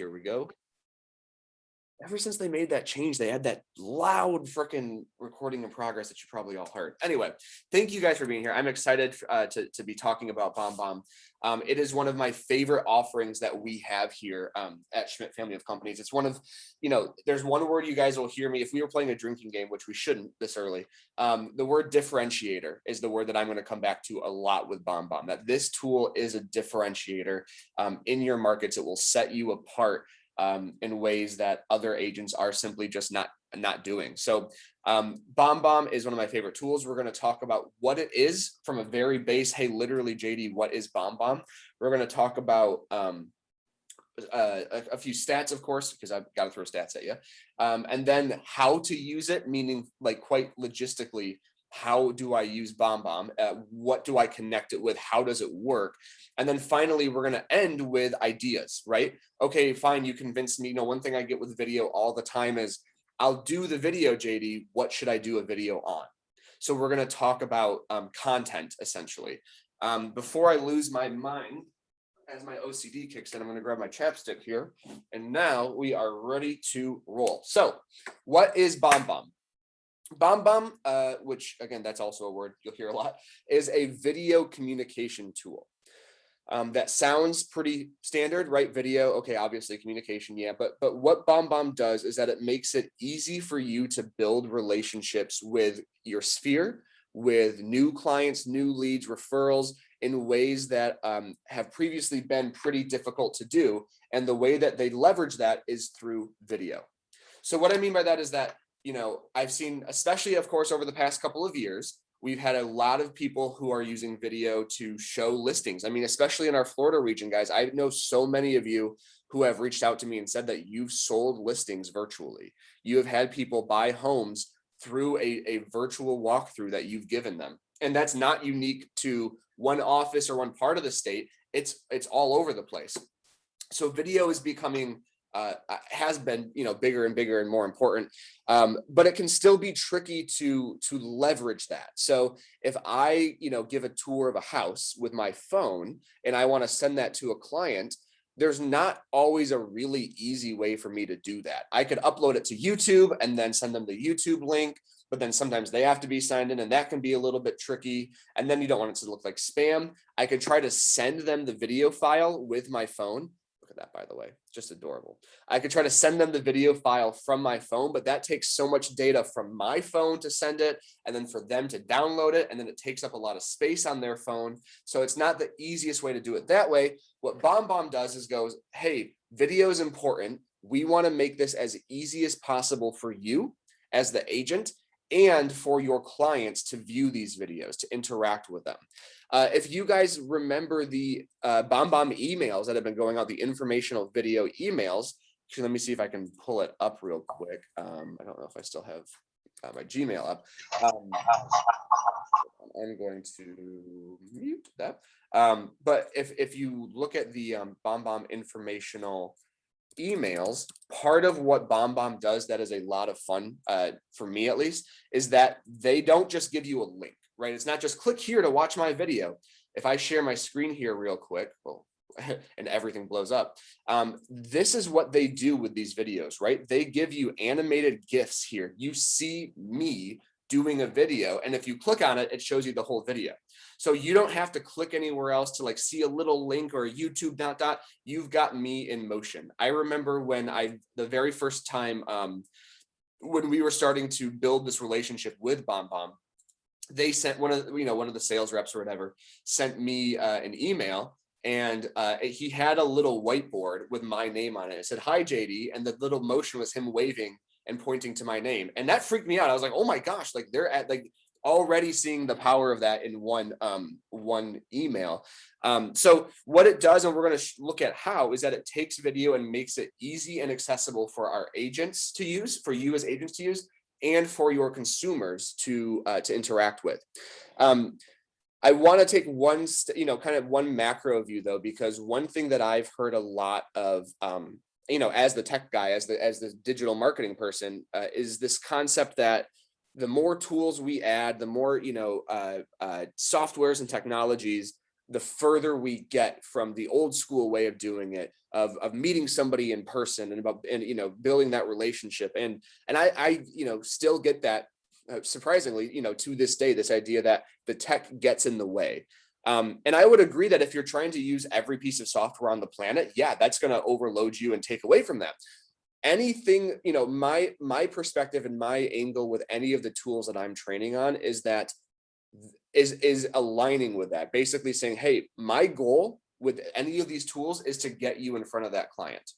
here we go. Ever since they made that change, they had that loud freaking recording in progress that you probably all heard. Anyway, thank you guys for being here. I'm excited to be talking about BombBomb. It is one of my favorite offerings that we have here at Schmidt Family of Companies. It's one of, there's one word you guys will hear me if we were playing a drinking game, which we shouldn't this early. The word differentiator is the word that I'm going to come back to a lot with BombBomb. That this tool is a differentiator in your markets. It will set you apart in ways that other agents are simply just not doing. So BombBomb is one of my favorite tools. We're going to talk about what it is from a very base. Hey, literally, JD, what is BombBomb? We're going to talk about a few stats, of course, because I've got to throw stats at you. And then how to use it, meaning like quite logistically, how do I use BombBomb? What do I connect it with? How does it work? And then finally, we're going to end with ideas, right? Okay, fine. You convinced me. One thing I get with video all the time is I'll do the video, JD. What should I do a video on? So we're going to talk about content essentially. Before I lose my mind, as my OCD kicks in, I'm going to grab my chapstick here. And now we are ready to roll. So what is BombBomb? BombBomb, which again, that's also a word you'll hear a lot, is a video communication tool. That sounds pretty standard, right? Video, okay, obviously communication, yeah. But what BombBomb does is that it makes it easy for you to build relationships with your sphere, with new clients, new leads, referrals in ways that have previously been pretty difficult to do. And the way that they leverage that is through video. So what I mean by that is that I've seen, especially, of course, over the past couple of years, we've had a lot of people who are using video to show listings. I mean, especially in our Florida region, guys, I know so many of you who have reached out to me and said that you've sold listings virtually. You have had people buy homes through a virtual walkthrough that you've given them. And that's not unique to one office or one part of the state. It's all over the place. So video is becoming has been, bigger and bigger and more important, but it can still be tricky to leverage that. So if I, give a tour of a house with my phone and I want to send that to a client, there's not always a really easy way for me to do that. I could upload it to YouTube and then send them the YouTube link, but then sometimes they have to be signed in and that can be a little bit tricky. And then you don't want it to look like spam. I could try to send them the video file with my phone. Look at that, by the way, just adorable. I could try to send them the video file from my phone, but that takes so much data from my phone to send it, and then for them to download it, and then it takes up a lot of space on their phone. So it's not the easiest way to do it that way. What BombBomb does is goes, hey, video is important. We want to make this as easy as possible for you as the agent and for your clients to view these videos, to interact with them. If you guys remember the BombBomb emails that have been going out, the informational video emails, actually, let me see if I can pull it up real quick. I don't know if I still have my Gmail up. I'm going to mute that. But if you look at the BombBomb informational emails, part of what BombBomb does that is a lot of fun, for me at least, is that they don't just give you a link, right? It's not just click here to watch my video. If I share my screen here real quick, well, and everything blows up. This is what they do with these videos, right? They give you animated GIFs here. You see me doing a video, and if you click on it, it shows you the whole video. So you don't have to click anywhere else to like see a little link or a YouTube ... You've got me in motion. I remember when the very first time when we were starting to build this relationship with BombBomb, they sent one of the sales reps or whatever sent me an email, and he had a little whiteboard with my name on it. It said, "Hi, JD," and the little motion was him waving and pointing to my name, and that freaked me out. I was like, "Oh my gosh!" Like they're at like already seeing the power of that in one email. So what it does, and we're going to look at how, is that it takes video and makes it easy and accessible for our agents to use, for you as agents to use, and for your consumers to interact with. I want to take one, kind of one macro view though, because one thing that I've heard a lot of, as the tech guy, as the digital marketing person, is this concept that the more tools we add, the more, softwares and technologies, the further we get from the old school way of doing it, of meeting somebody in person and building that relationship. And I still get that, surprisingly, to this day, this idea that the tech gets in the way. And I would agree that if you're trying to use every piece of software on the planet, yeah, that's going to overload you and take away from that. Anything, my perspective and my angle with any of the tools that I'm training on is that is aligning with that, basically saying, hey, my goal with any of these tools is to get you in front of that client,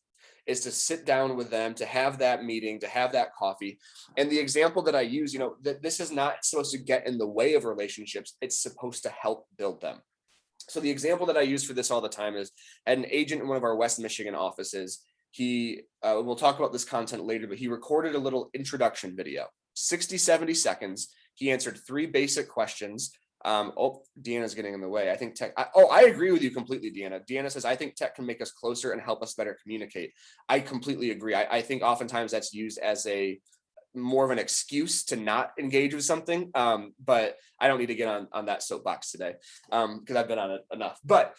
is to sit down with them, to have that meeting, to have that coffee. And the example that I use, that this is not supposed to get in the way of relationships, it's supposed to help build them. So the example that I use for this all the time is, an agent in one of our West Michigan offices. He we'll talk about this content later, but he recorded a little introduction video, 60-70 seconds. He answered 3 basic questions. Deanna's getting in the way. I think tech. I agree with you completely, Deanna. Deanna says, I think tech can make us closer and help us better communicate. I completely agree. I think oftentimes that's used as a more of an excuse to not engage with something. But I don't need to get on that soapbox today, because I've been on it enough. But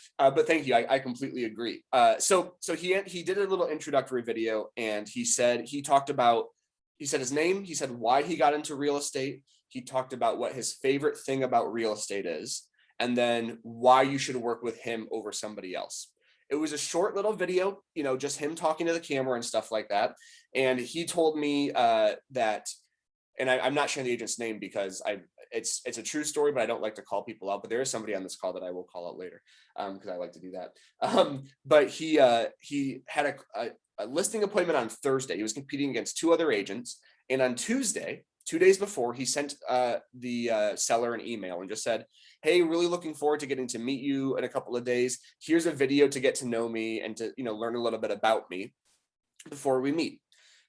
thank you. I completely agree. So he did a little introductory video, and he said his name, he said why he got into real estate. He talked about what his favorite thing about real estate is, and then why you should work with him over somebody else. It was a short little video, just him talking to the camera and stuff like that. And he told me that, and I'm not sharing the agent's name because it's a true story, but I don't like to call people out. But there is somebody on this call that I will call out later, because I like to do that. But he had a listing appointment on Thursday. He was competing against 2 other agents, and on Tuesday, 2 days before, he sent the seller an email and just said, hey, really looking forward to getting to meet you in a couple of days. Here's a video to get to know me and to learn a little bit about me before we meet.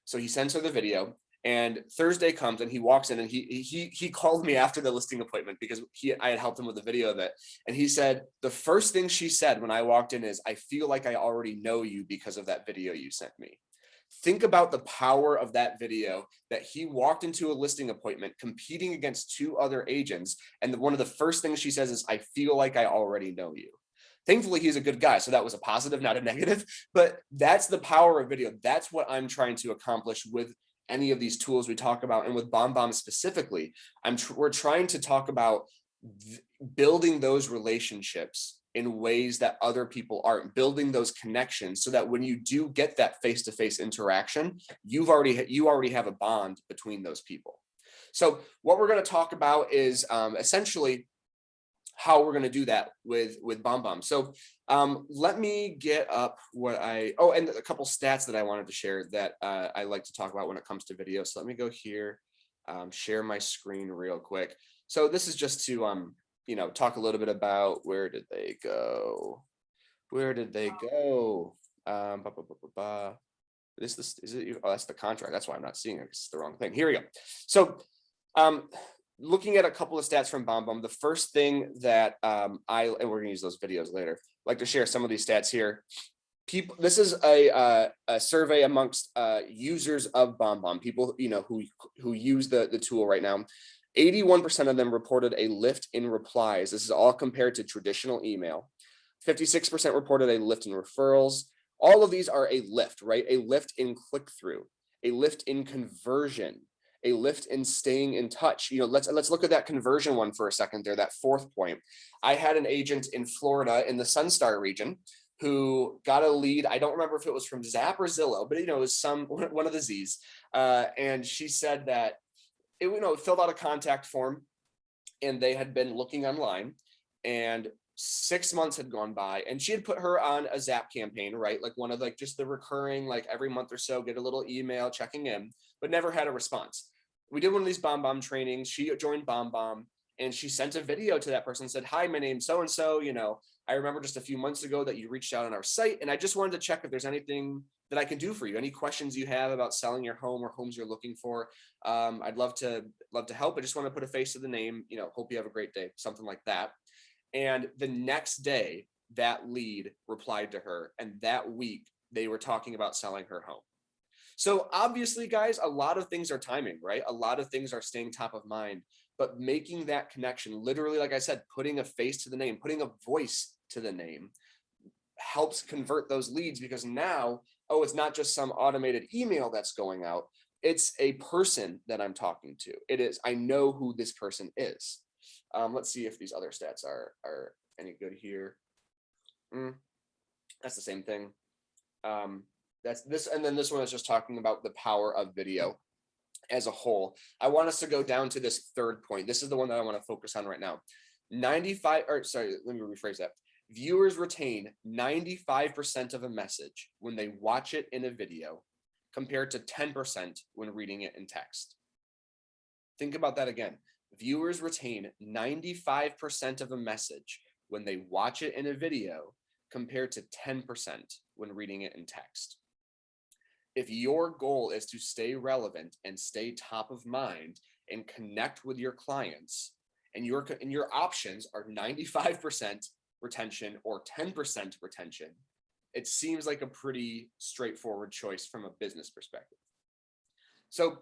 So he sends her the video, and Thursday comes and he walks in, and he called me after the listing appointment because I had helped him with the video of it. And he said, the first thing she said when I walked in is, I feel like I already know you because of that video you sent me. Think about the power of that video, that he walked into a listing appointment competing against 2 other agents. And one of the first things she says is, I feel like I already know you. Thankfully, he's a good guy. So that was a positive, not a negative, but that's the power of video. That's what I'm trying to accomplish with any of these tools we talk about. And with BombBomb specifically, we're trying to talk about building those relationships in ways that other people aren't, building those connections, so that when you do get that face-to-face interaction, you already have a bond between those people. So what we're going to talk about is essentially how we're going to do that with BombBomb. So let me get up and a couple stats that I wanted to share that I like to talk about when it comes to video. So let me go here, share my screen real quick. So this is just to talk a little bit about where did they go? Is it? Oh, that's the contract. That's why I'm not seeing it. It's the wrong thing. Here we go. So looking at a couple of stats from BombBomb, the first thing that and we're gonna use those videos later, I'd like to share some of these stats here. This is a survey amongst users of BombBomb, people who use the tool right now. 81% of them reported a lift in replies. This is all compared to traditional email. 56% reported a lift in referrals. All of these are a lift, right? A lift in click-through, a lift in conversion, a lift in staying in touch. Let's look at that conversion one for a second there, that 4th point. I had an agent in Florida in the Sunstar region who got a lead. I don't remember if it was from Zap or Zillow, but it was one of the Z's. And she said that it filled out a contact form, and they had been looking online, and 6 months had gone by, and she had put her on a Zap campaign, right? Like one of just the recurring, every month or so, get a little email checking in, but never had a response. We did one of these BombBomb trainings. She joined BombBomb, and she sent a video to that person and said, hi, my name's so-and-so. I remember just a few months ago that you reached out on our site, and I just wanted to check if there's anything that I can do for you. Any questions you have about selling your home or homes you're looking for. I'd love to help. I just want to put a face to the name, hope you have a great day, something like that. And the next day, that lead replied to her, and that week they were talking about selling her home. So obviously, guys, a lot of things are timing, right? A lot of things are staying top of mind. but making that connection, literally, like I said, putting a face to the name, putting a voice to the name, helps convert those leads, because now, oh, it's not just some automated email that's going out. It's a person that I'm talking to. It is, I know who this person is. Let's see if these other stats are any good here. That's the same thing. That's this, and then this one is just talking about the power of video as a whole. I want us to go down to this third point. This is the one that I want to focus on right now. 95, or sorry, let me rephrase that. Viewers retain 95% of a message when they watch it in a video, compared to 10% when reading it in text. Think about that again. Viewers retain 95% of a message when they watch it in a video, compared to 10% when reading it in text. If your goal is to stay relevant and stay top of mind and connect with your clients, and your options are 95% retention or 10% retention, it seems like a pretty straightforward choice from a business perspective. So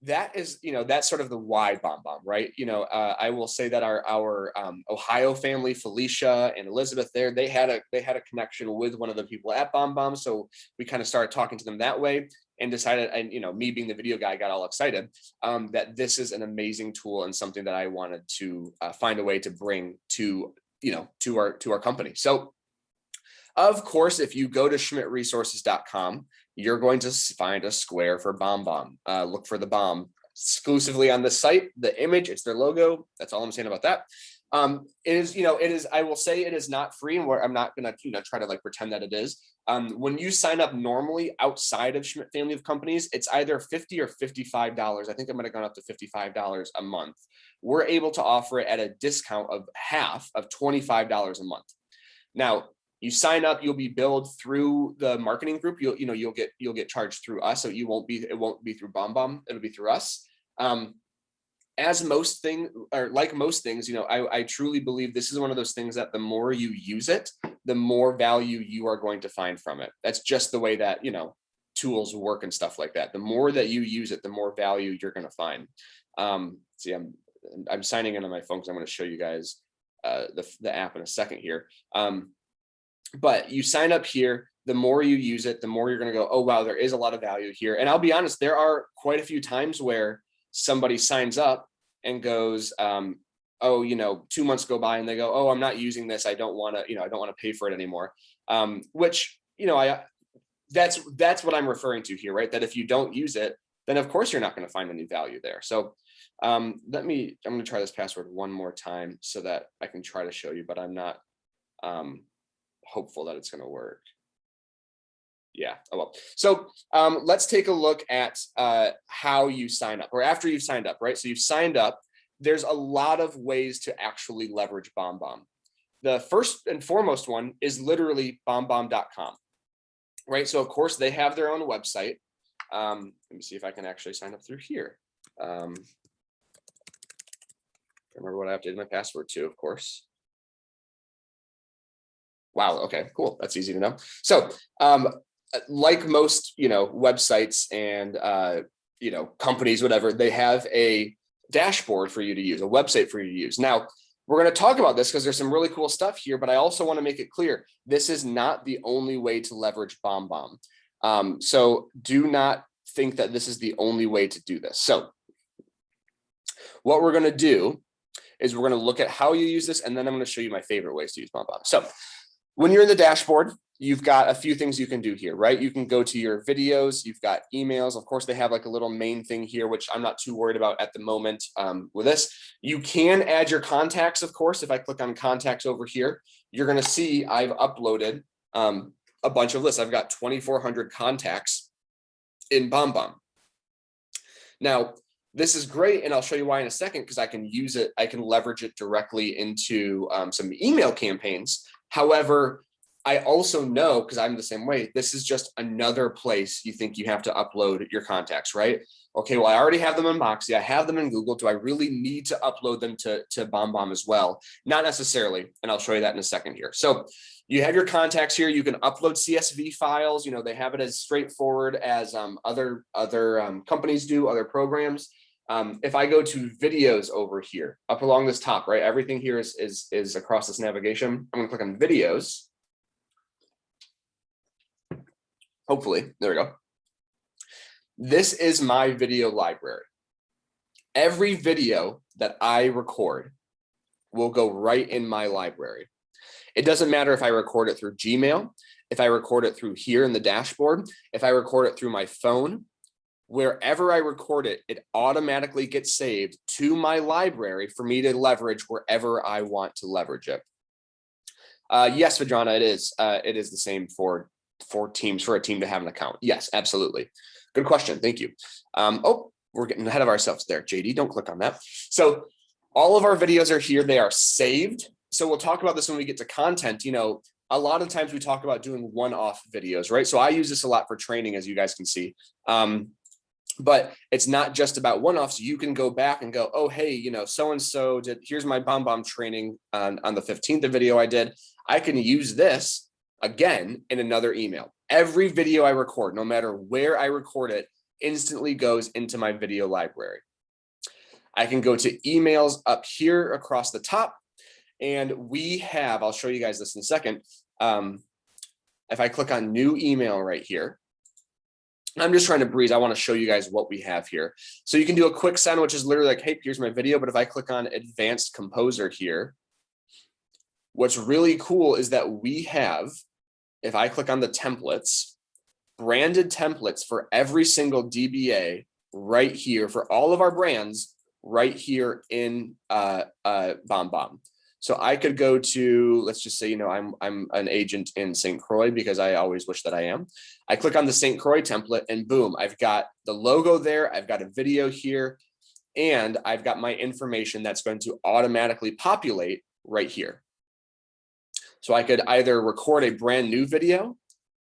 that is, that's sort of the why BombBomb, right? I will say that our Ohio family, Felicia and Elizabeth, they had a connection with one of the people at BombBomb, so we kind of started talking to them that way, and decided, and me being the video guy, got all excited that this is an amazing tool and something that I wanted to find a way to bring to our company. So, of course, if you go to schmidtresources.com, you're going to find a square for BombBomb. Look for the bomb exclusively on the site. The image, it's their logo. That's all I'm saying about that. It is. I will say it is not free, and I'm not going to try to pretend that it is. When you sign up normally outside of Schmidt family of companies, it's either $50 or $55. I think it might have gone up to $55 a month. We're able to offer it at a discount of half of $25 a month. Now, you sign up, you'll be billed through the marketing group. You'll get charged through us, so it won't be through BombBomb. It'll be through us. As most things, or like most things, I truly believe this is one of those things that the more you use it, the more value you are going to find from it. That's just the way that tools work and stuff like that. The more that you use it, the more value you're going to find. See, I'm signing in on my phone because I'm going to show you guys the app in a second here. But you sign up here, the more you use it, the more you're going to go, oh, wow, there is a lot of value here. And I'll be honest, there are quite a few times where somebody signs up and goes, oh, 2 months go by and they go, oh, I'm not using this. I don't want to pay for it anymore. Which, that's what I'm referring to here, right? That if you don't use it, then of course you're not going to find any value there. So I'm going to try this password one more time so that I can try to show you, but I'm not hopeful that it's going to work. Yeah, oh well. So let's take a look at how you sign up, or after you've signed up, right? So you've signed up. There's a lot of ways to actually leverage BombBomb. The first and foremost one is literally bombbomb.com, right? So of course they have their own website. Let me see if I can actually sign up through here. Remember what I updated my password to, of course. Wow. Okay, cool. That's easy to know. So, like most, websites and, companies, whatever, they have a dashboard for you to use, a website for you to use. Now, we're going to talk about this because there's some really cool stuff here, but I also want to make it clear, this is not the only way to leverage BombBomb. So do not think that this is the only way to do this. So what we're going to do is we're going to look at how you use this, and then I'm going to show you my favorite ways to use BombBomb. So when you're in the dashboard, you've got a few things you can do here, right? You can go to your videos, you've got emails. Of course, they have like a little main thing here, which I'm not too worried about at the moment with this. You can add your contacts, of course. If I click on contacts over here, you're going to see I've uploaded a bunch of lists. I've got 2,400 contacts in BombBomb. Now, this is great, and I'll show you why in a second, because I can use it, I can leverage it directly into some email campaigns. However, I also know, because I'm the same way, this is just another place you think you have to upload your contacts, right? Okay, well, I already have them in Moxie. I have them in Google. Do I really need to upload them to BombBomb as well? Not necessarily, and I'll show you that in a second here. So you have your contacts here. You can upload CSV files. They have it as straightforward as other companies do, other programs. If I go to videos over here, up along this top, right? Everything here is across this navigation. I'm gonna click on videos. Hopefully, there we go. This is my video library. Every video that I record will go right in my library. It doesn't matter if I record it through Gmail, if I record it through here in the dashboard, if I record it through my phone, wherever I record it, it automatically gets saved to my library for me to leverage wherever I want to leverage it. Yes, Vadrana, it is the same for teams, for a team to have an account. Yes, absolutely. Good question. Thank you. Oh, we're getting ahead of ourselves there. JD, don't click on that. So all of our videos are here. They are saved. So we'll talk about this when we get to content. You know, a lot of times we talk about doing one-off videos, right? So I use this a lot for training, as you guys can see. But it's not just about one-offs. You can go back and go, oh, hey, you know, so-and-so did, here's my BombBomb training on the 15th video I did. I can use this again in another email. Every video I record, no matter where I record it, instantly goes into my video library. I can go to emails up here across the top, and we have, I'll show you guys this in a second. If I click on new email right here, I'm just trying to breeze. I want to show you guys what we have here. So you can do a quick send, which is literally like, hey, here's my video. But if I click on advanced composer here, what's really cool is that we have, if I click on the templates, branded templates for every single DBA right here for all of our brands right here in BombBomb. So I could go to, let's just say, you know, I'm an agent in St. Croix because I always wish that I am. I click on the St. Croix template and boom, I've got the logo there. I've got a video here and I've got my information that's going to automatically populate right here. So I could either record a brand new video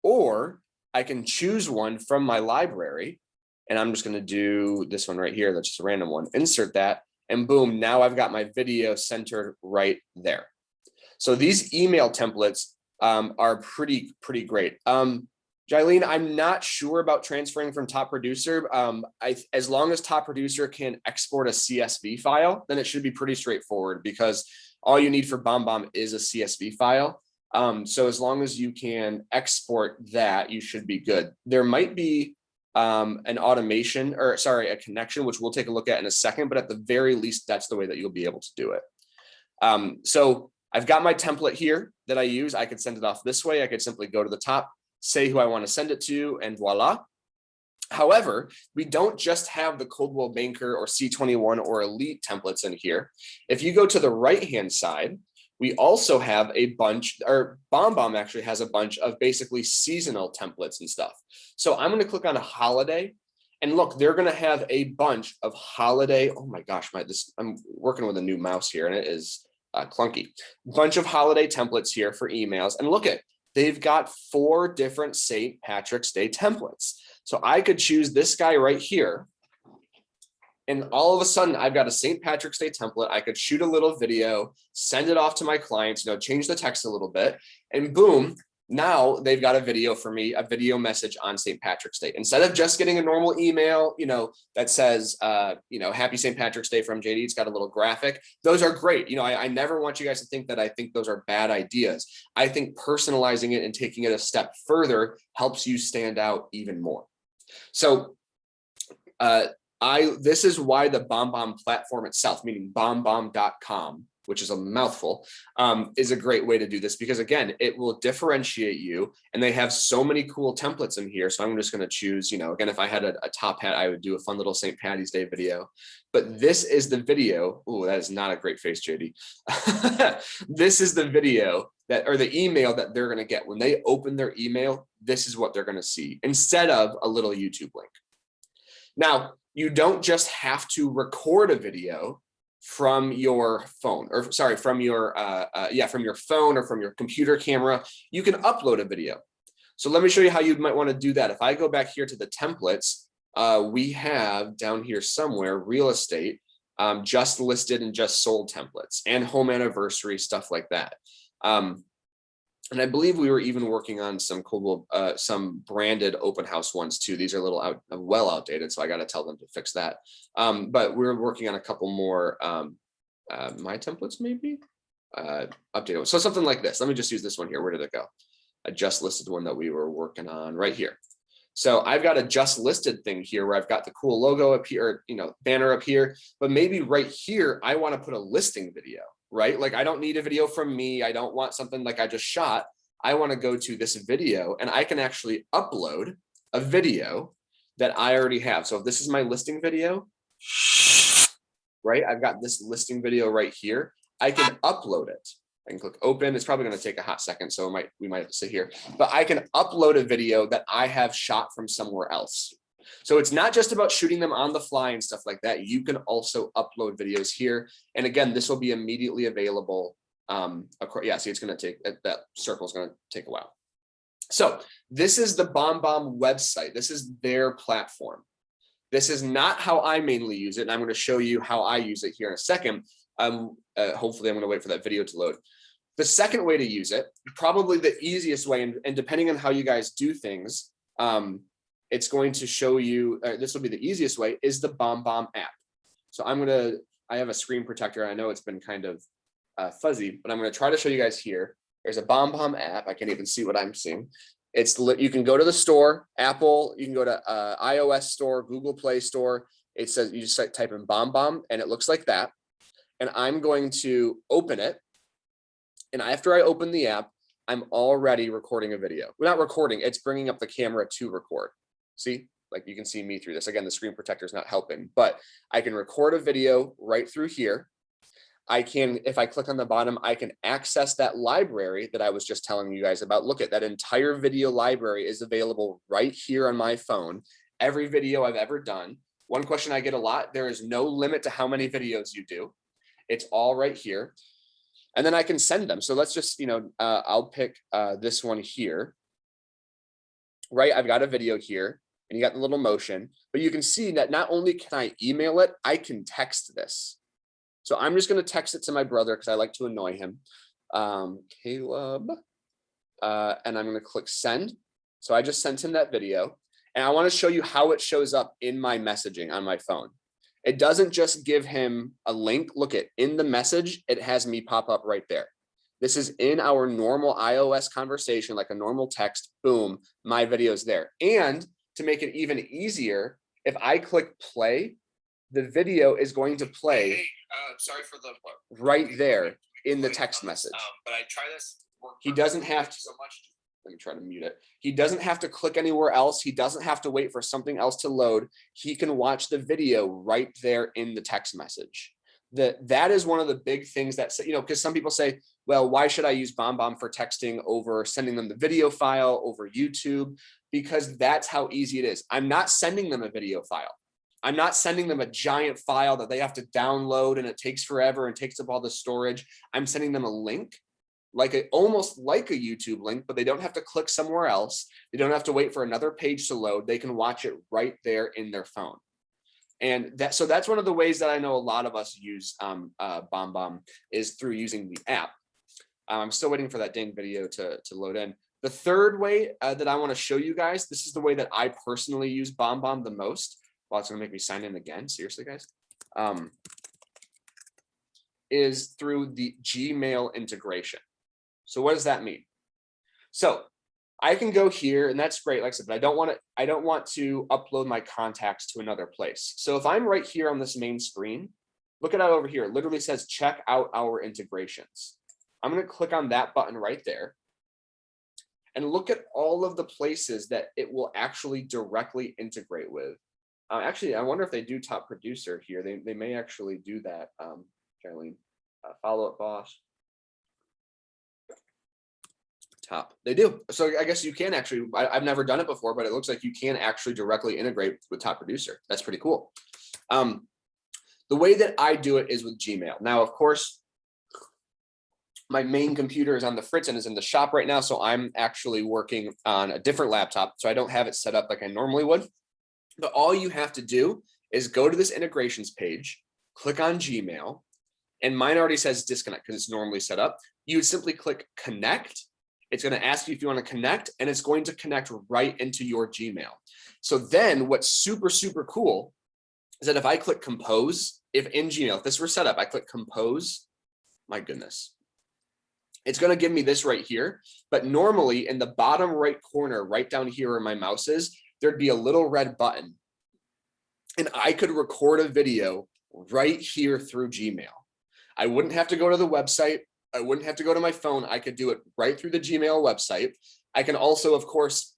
or I can choose one from my library. And I'm just going to do this one right here. That's just a random one. Insert that. And boom, now I've got my video centered right there. So these email templates are pretty great. Jailene, I'm not sure about transferring from Top Producer. As long as Top Producer can export a CSV file, then it should be pretty straightforward because all you need for BombBomb is a CSV file. So as long as you can export that, you should be good. There might be an automation, or sorry, a connection, which we'll take a look at in a second, but at the very least, that's the way that you'll be able to do it. So I've got my template here that I use. I could send it off this way. I could simply go to the top, say who I want to send it to, and voila. However, we don't just have the Coldwell Banker or C21 or Elite templates in here. If you go to the right-hand side, we also have a bunch, or BombBomb actually has a bunch of basically seasonal templates and stuff. So I'm going to click on a holiday and look, they're going to have a bunch of holiday. Oh my gosh, I'm working with a new mouse here and it is clunky. Bunch of holiday templates here for emails. And look at, they've got 4 different St. Patrick's Day templates. So I could choose this guy right here. And all of a sudden, I've got a St. Patrick's Day template. I could shoot a little video, send it off to my clients, you know, change the text a little bit, and boom, now they've got a video for me, a video message on St. Patrick's Day. Instead of just getting a normal email, you know, that says, you know, Happy St. Patrick's Day from JD, it's got a little graphic. Those are great. You know, I never want you guys to think that I think those are bad ideas. I think personalizing it and taking it a step further helps you stand out even more. So, this is why the BombBomb platform itself, meaning bombbomb.com, which is a mouthful, is a great way to do this because again, it will differentiate you and they have so many cool templates in here. So I'm just going to choose, you know, again, if I had a top hat, I would do a fun little St. Patty's Day video, but this is the video. Oh, that is not a great face, JD. This is the video that, or the email that they're going to get when they open their email. This is what they're going to see instead of a little YouTube link. Now, you don't just have to record a video from your phone, or sorry, from your from your phone or from your computer camera. You can upload a video. So let me show you how you might want to do that. If I go back here to the templates, we have down here somewhere real estate, just listed and just sold templates, and home anniversary, stuff like that. And I believe we were even working on some cool, some branded open house ones too. These are a little well outdated, so I got to tell them to fix that. But we're working on a couple more my templates maybe updated. So something like this. Let me just use this one here. Where did it go? A just listed one that we were working on right here. So I've got a just listed thing here where I've got the cool logo up here, banner up here, but maybe right here, I want to put a listing video, right? Like I don't need a video from me. I don't want something like I just shot. I want to go to this video and I can actually upload a video that I already have. So if this is my listing video, right? I've got this listing video right here. I can upload it. I can click open. It's probably going to take a hot second, so we might have to sit here, but I can upload a video that I have shot from somewhere else. So it's not just about shooting them on the fly and stuff like that. You can also upload videos here. And again, this will be immediately available. Yeah, see, it's going to take, that circle is going to take a while. So this is the BombBomb website. This is their platform. This is not how I mainly use it. And I'm going to show you how I use it here in a second. Hopefully I'm going to wait for that video to load. The second way to use it, probably the easiest way, and depending on how you guys do things, it's going to show you, this will be the easiest way, is the BombBomb app. So I have a screen protector. I know it's been kind of fuzzy, but I'm going to try to show you guys here. There's a BombBomb app. I can't even see what I'm seeing. You can go to the store, Apple, you can go to iOS store, Google Play Store. It says, you just type in BombBomb and it looks like that. And I'm going to open it. And after I open the app, I'm already recording a video. We're not recording, it's bringing up the camera to record. See, like you can see me through this. Again, the screen protector is not helping, but I can record a video right through here. I can, if I click on the bottom, I can access that library that I was just telling you guys about. Look at that entire video library is available right here on my phone. Every video I've ever done. One question I get a lot, there is no limit to how many videos you do. It's all right here. And then I can send them. So let's just, I'll pick this one here, right? I've got a video here and you got the little motion, but you can see that not only can I email it, I can text this. So I'm just going to text it to my brother because I like to annoy him, Caleb, and I'm going to click send. So I just sent him that video and I want to show you how it shows up in my messaging on my phone. It doesn't just give him a link. Look at in the message, it has me pop up right there. This is in our normal iOS conversation, like a normal text, boom, my video's there. And to make it even easier, if I click play, the video is going to play. Hey, sorry for the right there in the text message. But I try this. He doesn't have to so much. Let me try to mute it. He doesn't have to click anywhere else. He doesn't have to wait for something else to load. He can watch the video right there in the text message. That is one of the big things that, because some people say, well, why should I use BombBomb for texting over sending them the video file over YouTube? Because that's how easy it is. I'm not sending them a video file. I'm not sending them a giant file that they have to download and it takes forever and takes up all the storage. I'm sending them a link, almost like a YouTube link, but they don't have to click somewhere else. They don't have to wait for another page to load. They can watch it right there in their phone. And so that's one of the ways that I know a lot of us use BombBomb is through using the app. I'm still waiting for that dang video to load in. The third way that I want to show you guys, this is the way that I personally use BombBomb the most. Well, it's going to make me sign in again. Seriously, guys. Is through the Gmail integration. So what does that mean? So I can go here and that's great. Like I said, but I don't want to upload my contacts to another place. So if I'm right here on this main screen, look at that over here. It literally says check out our integrations. I'm going to click on that button right there and look at all of the places that it will actually directly integrate with. Actually, I wonder if they do top producer here. They may actually do that. Charlene, follow-up boss. Top. They do. So I guess you can actually, I've never done it before, but it looks like you can actually directly integrate with top producer. That's pretty cool. The way that I do it is with Gmail. Now, of course, my main computer is on the fritz and is in the shop right now. So I'm actually working on a different laptop. So I don't have it set up like I normally would. But all you have to do is go to this integrations page, click on Gmail, and mine already says disconnect because it's normally set up. You would simply click connect, It's going to ask you if you want to connect, and it's going to connect right into your Gmail. So then what's super, super cool is that if I click compose, if in Gmail, if this were set up, I click compose, my goodness, it's going to give me this right here. But normally in the bottom right corner, right down here where my mouse is, there'd be a little red button. And I could record a video right here through Gmail. I wouldn't have to go to the website. I wouldn't have to go to my phone. I could do it right through the Gmail website. I can also, of course,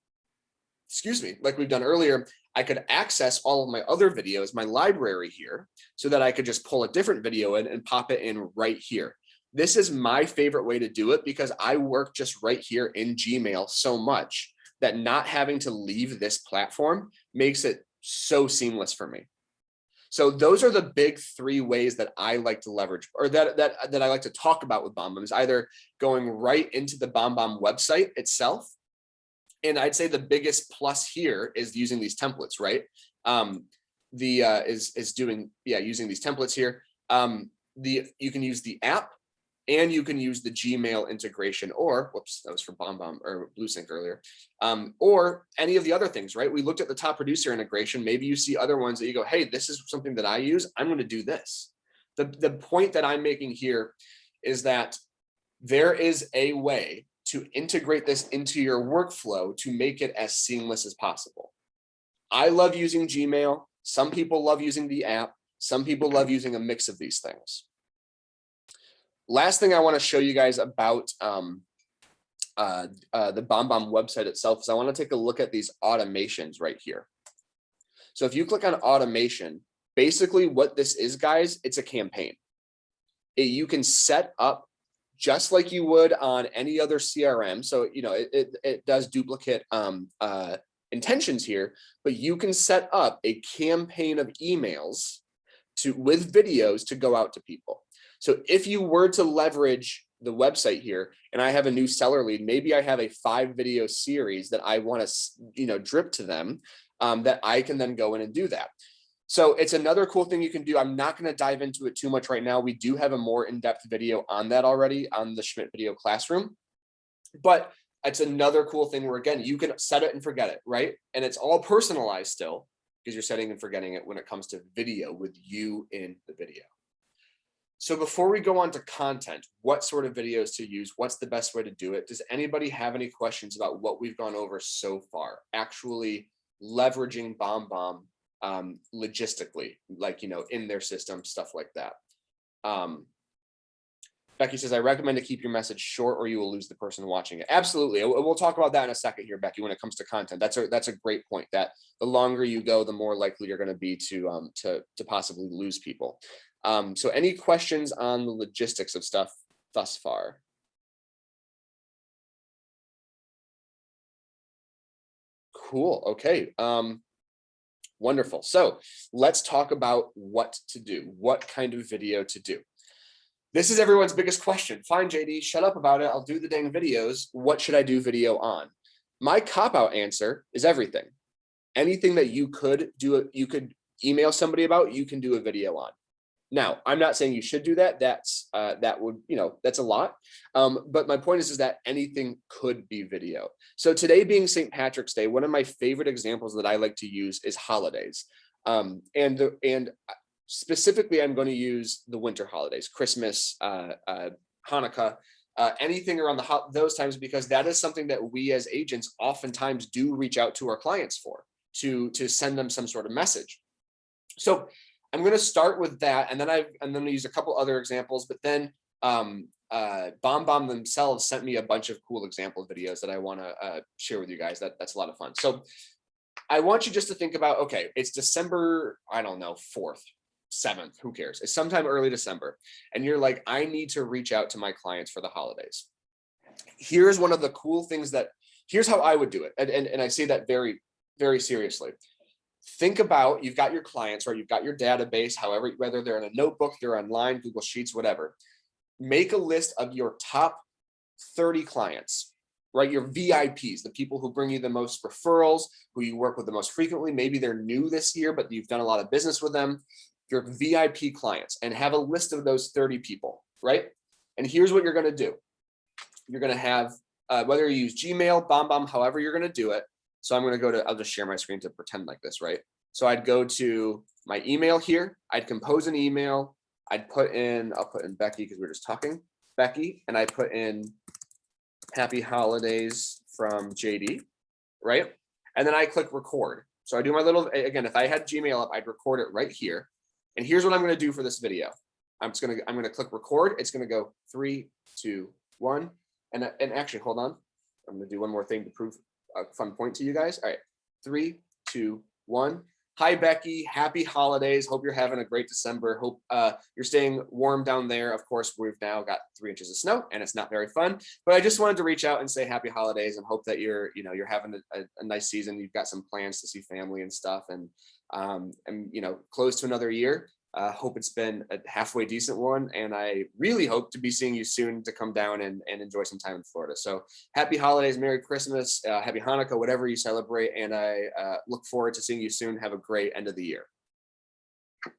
like we've done earlier, I could access all of my other videos, my library here, so that I could just pull a different video in and pop it in right here. This is my favorite way to do it because I work just right here in Gmail so much that not having to leave this platform makes it so seamless for me. So those are the big three ways that I like to leverage, or that I like to talk about with BombBomb, is either going right into the BombBomb website itself. And I'd say the biggest plus here is using these templates, right? Using these templates here. You can use the app, and you can use the Gmail integration, or whoops, that was for BombBomb or BlueSync earlier, or any of the other things, right? We looked at the top producer integration. Maybe you see other ones that you go, hey, this is something that I use. I'm going to do this. The point that I'm making here is that there is a way to integrate this into your workflow to make it as seamless as possible. I love using Gmail. Some people love using the app. Some people love using a mix of these things. Last thing I want to show you guys about the BombBomb website itself is I want to take a look at these automations right here. So if you click on automation, basically what this is, guys, it's a campaign. You can set up just like you would on any other CRM. So, it does duplicate intentions here, but you can set up a campaign of emails with videos to go out to people. So if you were to leverage the website here, and I have a new seller lead, maybe I have a 5-video series that I want to, drip to them, that I can then go in and do that. So it's another cool thing you can do. I'm not going to dive into it too much right now. We do have a more in-depth video on that already on the Schmidt Video Classroom, but it's another cool thing where, again, you can set it and forget it, right? And it's all personalized still because you're setting and forgetting it when it comes to video with you in the video. So before we go on to content, what sort of videos to use, what's the best way to do it? Does anybody have any questions about what we've gone over so far? Actually leveraging BombBomb logistically, like, in their system, stuff like that. Becky says, I recommend to keep your message short or you will lose the person watching it. Absolutely. We'll talk about that in a second here, Becky, when it comes to content. That's a great point, that the longer you go, the more likely you're going to be to possibly lose people. So any questions on the logistics of stuff thus far? Cool. Okay. Wonderful. So let's talk about what to do, what kind of video to do. This is everyone's biggest question. Fine, JD, shut up about it. I'll do the dang videos. What should I do video on? My cop-out answer is everything. Anything that you could do, you could email somebody about, you can do a video on. Now, I'm not saying you should do that. That's that's a lot. But my point is that anything could be video. So today being St. Patrick's Day, one of my favorite examples that I like to use is holidays. And specifically, I'm going to use the winter holidays, Christmas, Hanukkah, anything around those times, because that is something that we as agents oftentimes do reach out to our clients for, to send them some sort of message. So I'm going to start with that, and then I'm going to use a couple other examples, but then BombBomb themselves sent me a bunch of cool example videos that I want to share with you guys. That's a lot of fun. So I want you just to think about, okay, it's December, I don't know, 4th, 7th, who cares? It's sometime early December, and you're like, I need to reach out to my clients for the holidays. Here's one of the cool things here's how I would do it, and I say that very, very seriously. Think about, you've got your clients, or you've got your database, however, whether they're in a notebook, they're online, Google Sheets, whatever. Make a list of your top 30 clients, right? Your VIPs, the people who bring you the most referrals, who you work with the most frequently. Maybe they're new this year, but you've done a lot of business with them. Your VIP clients, and have a list of those 30 people, right? And here's what you're going to do. You're going to have whether you use Gmail, BombBomb, however you're going to do it. So I'm going to go to, I'll just share my screen to pretend like this, right? So I'd go to my email here. I'd compose an email. I'll put in Becky because we were just talking, Becky, and I put in happy holidays from JD, right? And then I click record. So I do my little, again, if I had Gmail up, I'd record it right here. And here's what I'm going to do for this video. I'm going to click record. It's going to go 3, 2, 1. And actually, hold on. I'm going to do one more thing to prove a fun point to you guys. All right, 3, 2, 1. Hi, Becky. Happy holidays. Hope you're having a great December. Hope you're staying warm down there. Of course, we've now got 3 inches of snow, and it's not very fun. But I just wanted to reach out and say happy holidays, and hope that you're having a nice season. You've got some plans to see family and stuff, and close to another year. Hope it's been a halfway decent one, and I really hope to be seeing you soon to come down and enjoy some time in Florida. So happy holidays, Merry Christmas, happy Hanukkah, whatever you celebrate, and I look forward to seeing you soon. Have a great end of the year.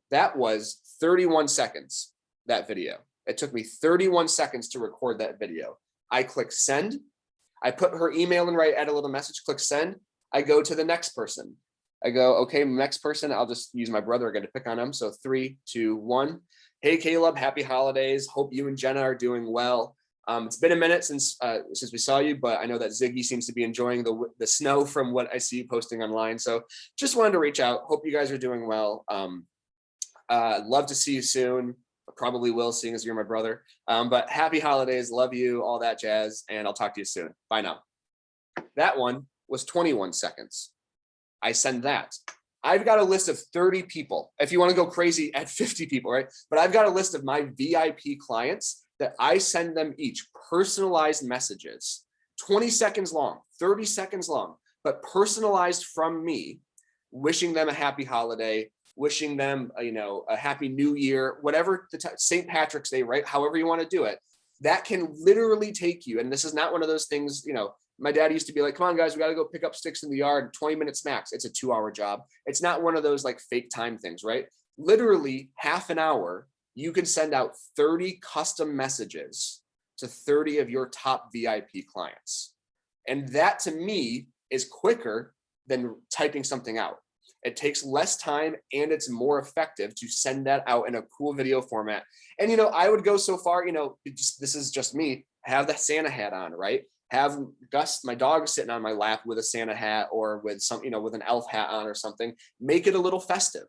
That was 31 seconds, that video. It took me 31 seconds to record that video. I click send. I put her email in, right, add a little message, click send. I go to the next person. I go, okay, next person, I'll just use my brother again to pick on him. So 3, 2, 1. Hey, Caleb, happy holidays. Hope you and Jenna are doing well. It's been a minute since we saw you, but I know that Ziggy seems to be enjoying the snow from what I see you posting online. So just wanted to reach out. Hope you guys are doing well. Love to see you soon. Probably will, seeing as you're my brother. But happy holidays. Love you, all that jazz. And I'll talk to you soon. Bye now. That one was 21 seconds. I send that. I've got a list of 30 people. If you want to go crazy, at 50 people, right? But I've got a list of my VIP clients that I send them each personalized messages, 20 seconds long, 30 seconds long, but personalized from me, wishing them a happy holiday, wishing them, a happy new year, whatever St. Patrick's Day, right? However you want to do it. That can literally take you. And this is not one of those things, my dad used to be like, come on, guys, we got to go pick up sticks in the yard, 20 minutes max. It's a 2-hour job. It's not one of those like fake time things, right? Literally half an hour, you can send out 30 custom messages to 30 of your top VIP clients. And that to me is quicker than typing something out. It takes less time and it's more effective to send that out in a cool video format. And, I would go so far, this is just me, have the Santa hat on, right? Have Gus, my dog, sitting on my lap with a Santa hat or with some, with an elf hat on or something. Make it a little festive.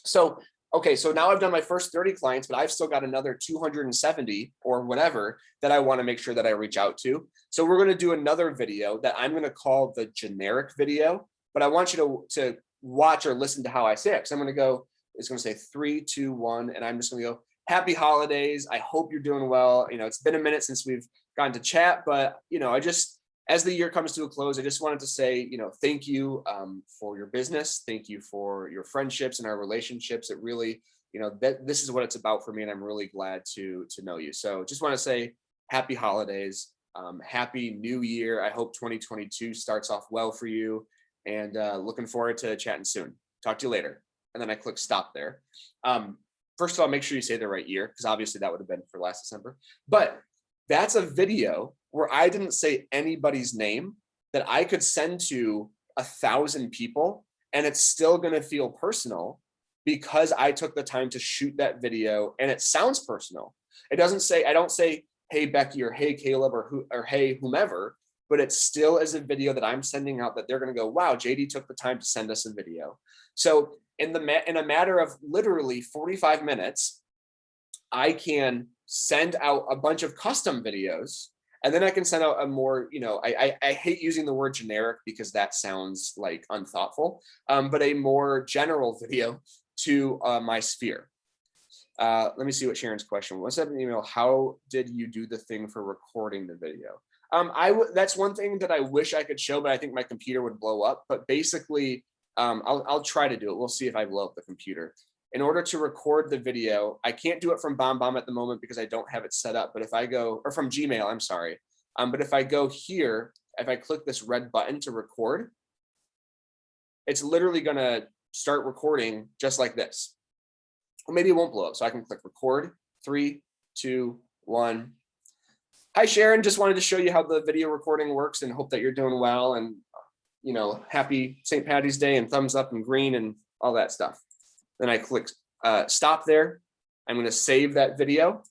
So, okay, so now I've done my first 30 clients, but I've still got another 270 or whatever that I want to make sure that I reach out to. So we're going to do another video that I'm going to call the generic video, but I want you to watch or listen to how I say it. Because I'm going to go, it's going to say 3, 2, 1, and I'm just going to go, happy holidays. I hope you're doing well. It's been a minute since we've gotten to chat, but I just, as the year comes to a close, I just wanted to say, thank you for your business. Thank you for your friendships and our relationships. It really, this is what it's about for me, and I'm really glad to know you. So just want to say happy holidays, happy new year. I hope 2022 starts off well for you, and looking forward to chatting soon. Talk to you later. And then I click stop there. First of all, make sure you say the right year, because obviously that would have been for last December. But that's a video where I didn't say anybody's name that I could send to 1,000 people, and it's still going to feel personal because I took the time to shoot that video, and it sounds personal. It doesn't say, I don't say, hey, Becky, or hey, Caleb, or hey, whomever, but it still is a video that I'm sending out that they're going to go, wow, JD took the time to send us a video. So in a matter of literally 45 minutes, I can send out a bunch of custom videos, and then I can send out a more, I hate using the word generic because that sounds like unthoughtful, but a more general video to my sphere. Let me see what Sharon's question was. Send an email. How did you do the thing for recording the video? That's one thing that I wish I could show, but I think my computer would blow up. But basically, I'll try to do it. We'll see if I blow up the computer. In order to record the video, I can't do it from BombBomb at the moment because I don't have it set up. But if I go, or from Gmail, I'm sorry. But if I go here, if I click this red button to record, it's literally going to start recording just like this. Or maybe it won't blow up. So I can click record. 3, 2, 1. Hi, Sharon. Just wanted to show you how the video recording works and hope that you're doing well. And, you know, happy St. Patty's Day and thumbs up and green and all that stuff. Then I click stop there. I'm going to save that video.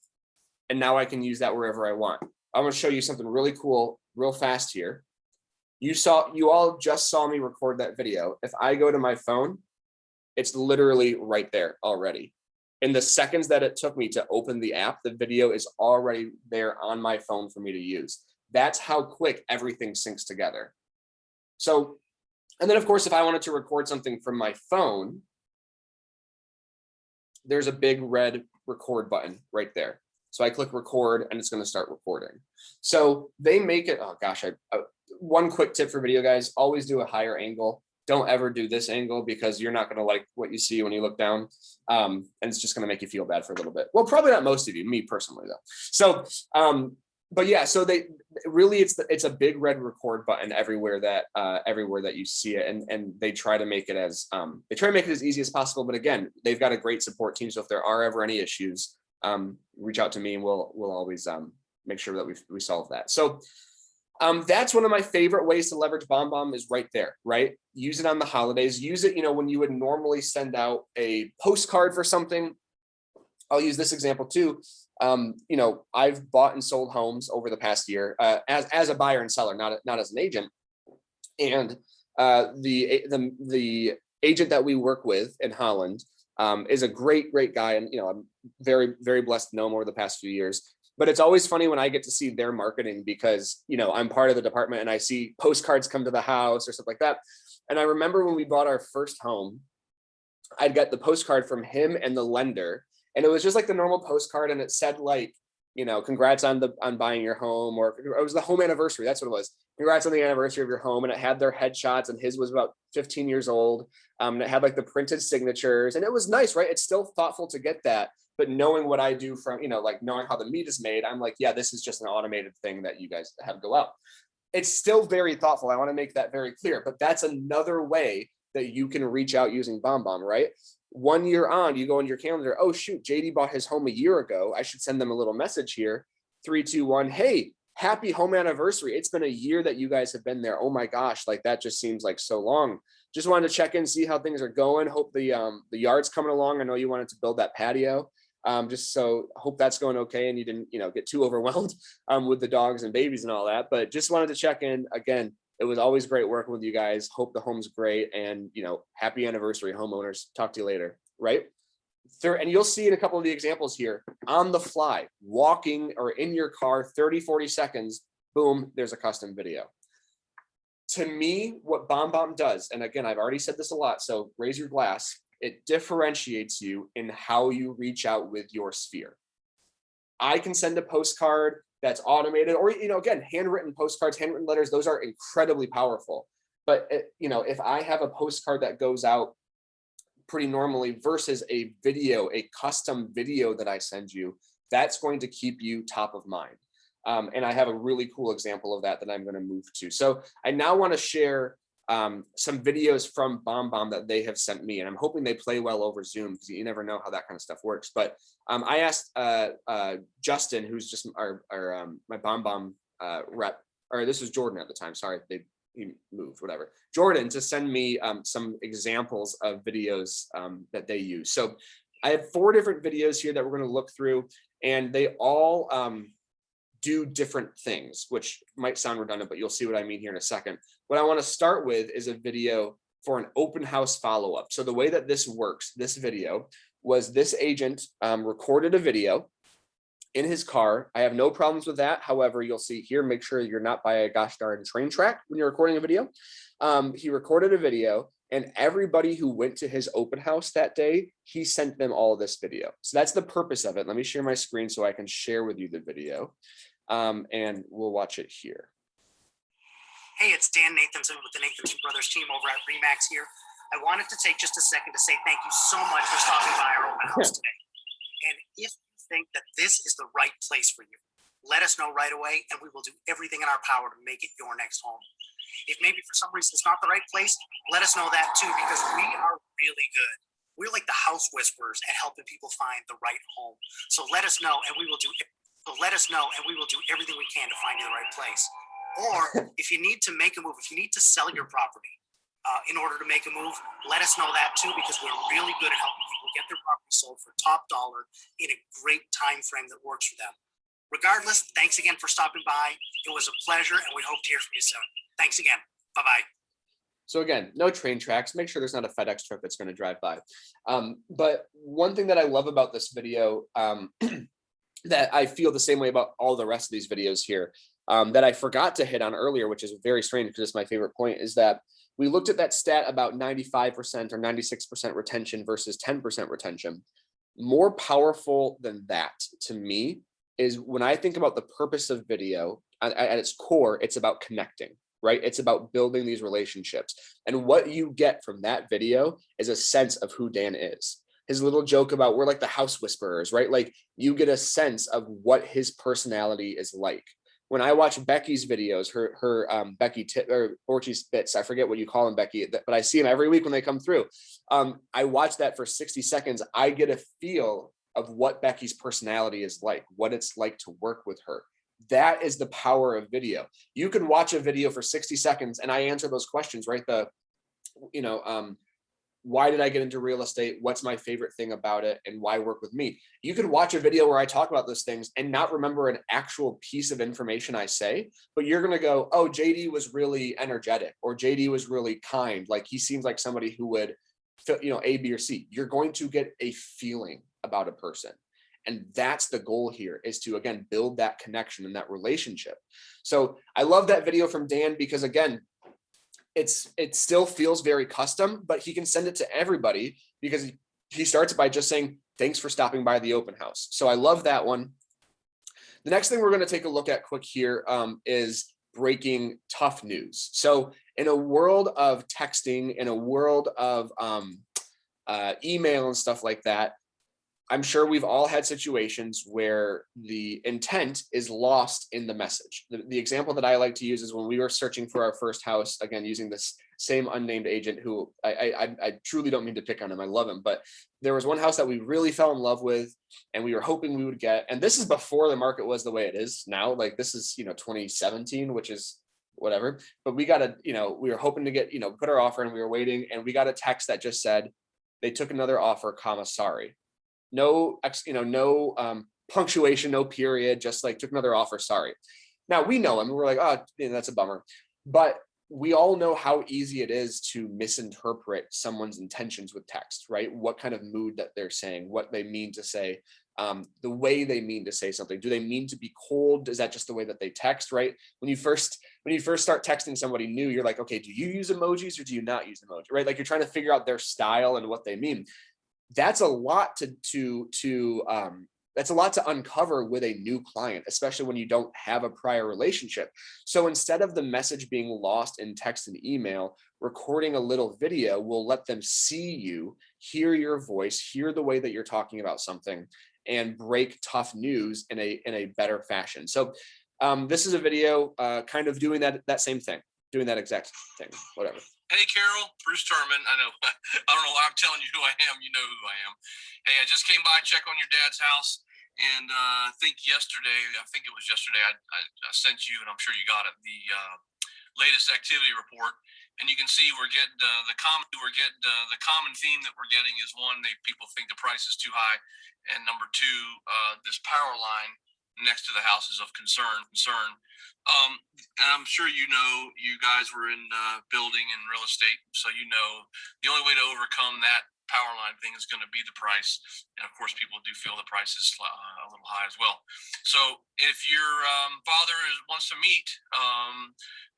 And now I can use that wherever I want. I'm going to show you something really cool, real fast here. You all just saw me record that video. If I go to my phone, it's literally right there already. In the seconds that it took me to open the app, the video is already there on my phone for me to use. That's how quick everything syncs together. So, and then of course, if I wanted to record something from my phone, there's a big red record button right there. So I click record and it's going to start recording. So they make it, oh gosh, one quick tip for video guys, always do a higher angle. Don't ever do this angle because you're not going to like what you see when you look down. And it's just going to make you feel bad for a little bit. Well, probably not most of you, me personally though. So, but yeah, so they really, it's a big red record button everywhere that you see it. And they try to make it as, easy as possible. But again, they've got a great support team. So if there are ever any issues, reach out to me and we'll always make sure that we solve that. So that's one of my favorite ways to leverage BombBomb is right there, right? Use it on the holidays. Use it, you know, when you would normally send out a postcard for something. I'll use this example too. You know, I've bought and sold homes over the past year as a buyer and seller, not as an agent. And the agent that we work with in Holland is a great guy, and you know, I'm very, very blessed to know him over the past few years. But it's always funny when I get to see their marketing because, you know, I'm part of the department and I see postcards come to the house or stuff like that. And I remember when we bought our first home, I'd got the postcard from him and the lender. And it was just like the normal postcard. And it said like, you know, congrats on buying your home, or it was the home anniversary. That's what it was. Congrats on the anniversary of your home. And it had their headshots and his was about 15 years old. And it had like the printed signatures and it was nice, right? It's still thoughtful to get that. But knowing what I do from, you know, like knowing how the meat is made, I'm like, yeah, this is just an automated thing that you guys have go out. It's still very thoughtful. I want to make that very clear, but that's another way that you can reach out using BombBomb, right? 1 year on, you go in your calendar, oh shoot, JD bought his home a year ago. I should send them a little message here. 3, 2, 1. Hey, happy home anniversary. It's been a year that you guys have been there. Oh my gosh, like that just seems like so long. Just wanted to check in, see how things are going. Hope the yard's coming along. I know you wanted to build that patio. Just so hope that's going okay and you didn't, you know, get too overwhelmed with the dogs and babies and all that. But just wanted to check in. Again, it was always great working with you guys. Hope the home's great and, you know, happy anniversary, homeowners. Talk to you later, right? And you'll see in a couple of the examples here, on the fly, walking or in your car, 30, 40 seconds, boom, there's a custom video. To me, what BombBomb does, and again, I've already said this a lot, so raise your glass, it differentiates you in how you reach out with your sphere. I can send a postcard that's automated, or, you know, again, handwritten postcards, handwritten letters, those are incredibly powerful. But, you know, if I have a postcard that goes out pretty normally versus a video, a custom video that I send you, that's going to keep you top of mind. And I have a really cool example of that I'm going to move to. So I now want to share some videos from BombBomb that they have sent me, and I'm hoping they play well over Zoom because you never know how that kind of stuff works. But I asked Justin, who's just my BombBomb rep, or this was Jordan at the time. Sorry, he moved, whatever. Jordan to send me some examples of videos that they use. So I have 4 different videos here that we're going to look through, and they all do different things, which might sound redundant, but you'll see what I mean here in a second. What I want to start with is a video for an open house follow-up. So the way that this works, this video, was this agent recorded a video in his car. I have no problems with that. However, you'll see here, make sure you're not by a gosh darn train track when you're recording a video. He recorded a video, and everybody who went to his open house that day, he sent them all this video. So that's the purpose of it. Let me share my screen so I can share with you the video. And we'll watch it here. Hey, it's Dan Nathanson with the Nathanson Brothers team over at Remax here. I wanted to take just a second to say thank you so much for stopping by our open house today. And if you think that this is the right place for you, let us know right away, and we will do everything in our power to make it your next home. If maybe for some reason it's not the right place, let us know that too, because we are really good. We're like the house whisperers at helping people find the right home. So let us know, and we will do So let us know, and we will do everything we can to find you the right place. Or if you need to make a move, if you need to sell your property in order to make a move, let us know that too, because we're really good at helping people get their property sold for top dollar in a great time frame that works for them. Regardless, thanks again for stopping by. It was a pleasure, and we hope to hear from you soon. Thanks again. Bye-bye. So again, no train tracks. Make sure there's not a FedEx truck that's going to drive by. But one thing that I love about this video, that I feel the same way about all the rest of these videos here, that I forgot to hit on earlier, which is very strange because it's my favorite point, is that we looked at that stat about 95% or 96% retention versus 10% retention. More powerful than that to me is when I think about the purpose of video, at its core, it's about connecting. Right? It's about building these relationships. And what you get from that video is a sense of who Dan is. His little joke about we're like the house whisperers, right? Like you get a sense of what his personality is like. When I watch Becky's videos, her Becky or Orchie Spitz, I forget what you call him, Becky, but I see him every week when they come through. I watch that for 60 seconds. I get a feel of what Becky's personality is like, what it's like to work with her. That is the power of video. You can watch a video for 60 seconds and I answer those questions, right? Why did I get into real estate? What's my favorite thing about it? And why work with me? You could watch a video where I talk about those things and not remember an actual piece of information I say, but you're going to go, oh, JD was really energetic, or JD was really kind. Like he seems like somebody who would, A, B, or C. You're going to get a feeling about a person. And that's the goal here, is to, again, build that connection and that relationship. So I love that video from Dan because, again, it still feels very custom, but he can send it to everybody because he starts by just saying, thanks for stopping by the open house. So I love that one. The next thing we're going to take a look at quick here is breaking tough news. So in a world of texting, in a world of email and stuff like that, I'm sure we've all had situations where the intent is lost in the message. The example that I like to use is when we were searching for our first house, again, using this same unnamed agent who I truly don't mean to pick on him. I love him, but there was one house that we really fell in love with and we were hoping we would get, and this is before the market was the way it is now. Like this is, 2017, which is whatever, but we got we were hoping to get, put our offer in, we were waiting, and we got a text that just said, they took another offer, sorry. No, punctuation, no period, just like took another offer, sorry. Now we know him, we're like, oh, that's a bummer. But we all know how easy it is to misinterpret someone's intentions with text, right? What kind of mood that they're saying, what they mean to say, the way they mean to say something. Do they mean to be cold? Is that just the way that they text, right? When you first start texting somebody new, you're like, okay, do you use emojis or do you not use emoji, right? Like you're trying to figure out their style and what they mean. That's a lot that's a lot to uncover with a new client, especially when you don't have a prior relationship. So instead of the message being lost in text and email, recording a little video will let them see you, hear your voice, hear the way that you're talking about something, and break tough news in a better fashion. So this is a video kind of doing that same thing, doing that exact thing, whatever. Hey, Carol, Bruce Turman. I know, I don't know why I'm telling you who I am. You know who I am. Hey, I just came by to check on your dad's house. And I think it was yesterday, I sent you, and I'm sure you got it, the latest activity report. And you can see we're getting the common theme that we're getting is, one, people think the price is too high. And number two, this power line next to the house is of concern. And I'm sure you guys were in building and real estate, so the only way to overcome that power line thing is going to be the price. And of course, people do feel the price is a little high as well. So if your father wants to meet,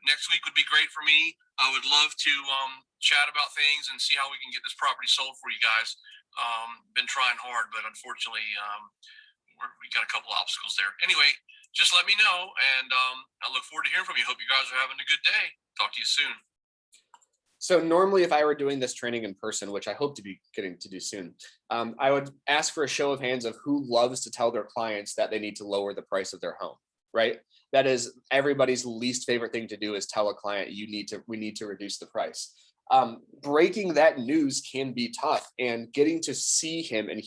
next week would be great for me. I would love to chat about things and see how we can get this property sold for you guys. Been trying hard, but unfortunately, we got a couple obstacles there. Anyway, just let me know, and I look forward to hearing from you. Hope you guys are having a good day. Talk to you soon. So normally if I were doing this training in person, which I hope to be getting to do soon, I would ask for a show of hands of who loves to tell their clients that they need to lower the price of their home, right? That is everybody's least favorite thing to do, is tell a client we need to reduce the price. Breaking that news can be tough, and getting to see him, and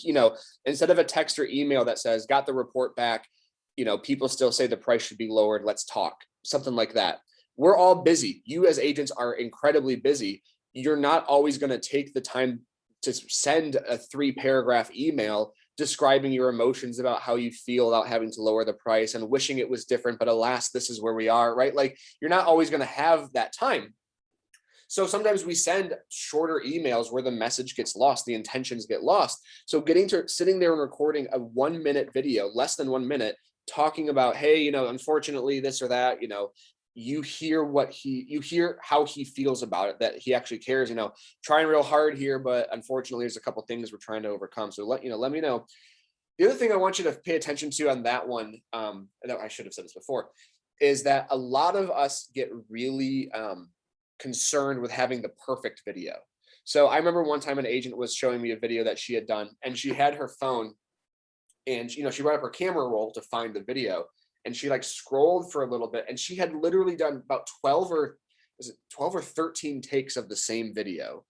instead of a text or email that says got the report back, people still say the price should be lowered. Let's talk, something like that. We're all busy. You as agents are incredibly busy. You're not always going to take the time to send a 3-paragraph email describing your emotions about how you feel about having to lower the price and wishing it was different, but alas, this is where we are, right? Like, you're not always going to have that time. So sometimes we send shorter emails where the message gets lost, the intentions get lost. So sitting there and recording a 1-minute video, less than 1 minute, talking about, hey, unfortunately this or that, you hear how he feels about it, that he actually cares, trying real hard here, but unfortunately there's a couple things we're trying to overcome. So let me know. The other thing I want you to pay attention to on that one, and I should have said this before, is that a lot of us get really concerned with having the perfect video. So I remember one time an agent was showing me a video that she had done, and she had her phone and she brought up her camera roll to find the video, and she like scrolled for a little bit, and she had literally done about 12 or 13 takes of the same video